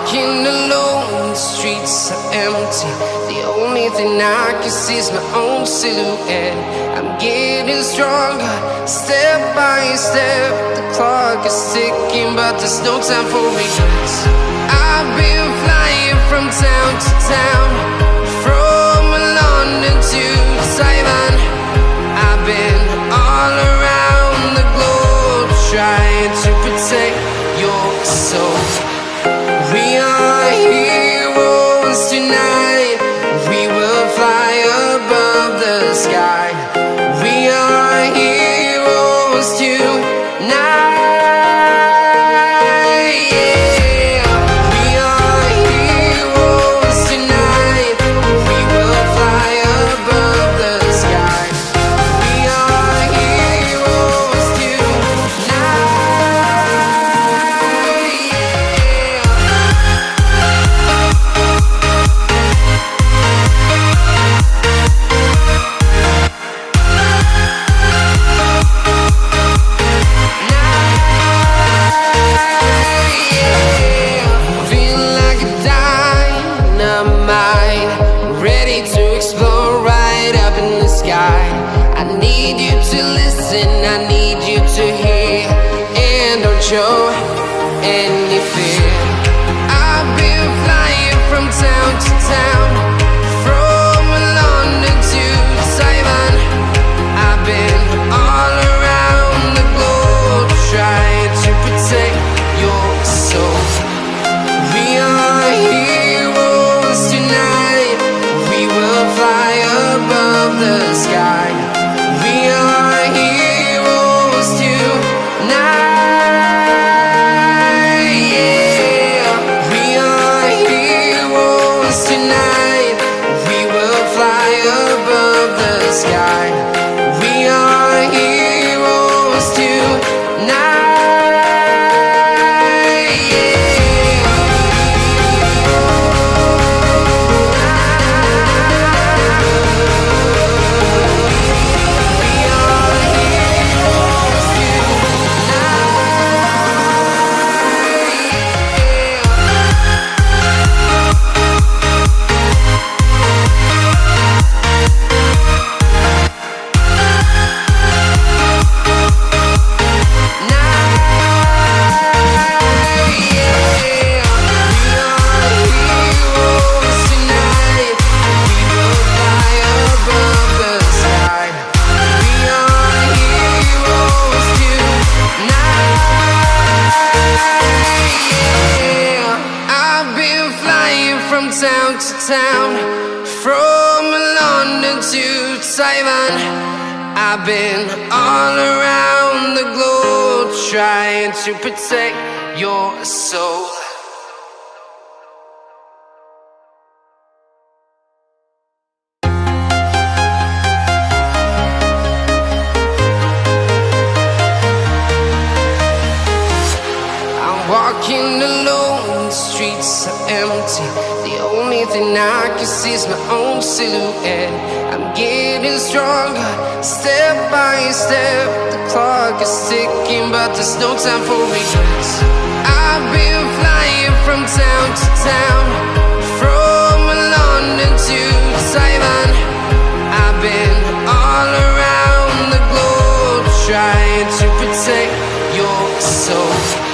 walking alone, the streets are empty. The only thing I can see is my own silhouette. I'm getting stronger, step by step. The clock is ticking, but there's no time for regrets. I've been flying from town to town, from London to Taiwan. I've been all around the globe, trying to protect your soul. We are heroes tonight. We will fly above the sky. We are heroes tonight. Yeah. We are heroes tonight. We will fly above the sky. We are heroes tonight. I need you to listen, I need you to hear, and don't show any fear. I've been flying from town to town, from London to Taiwan. I've been all around the globe, trying to protect your soul. We are heroes tonight. We will fly above the sky. We are heroes tonight. Yeah. We are heroes tonight. We will fly above the sky. We are heroes tonight. Town to town, from London to Taiwan. I've been all around the globe, trying to protect your soul. I'm walking alone, the streets are empty. The only thing I can see is my own silhouette. I'm getting stronger, step by step. The clock is ticking, but there's no time for regrets. I've been flying from town to town, from London to Taiwan. I've been all around the globe, trying to protect your soul.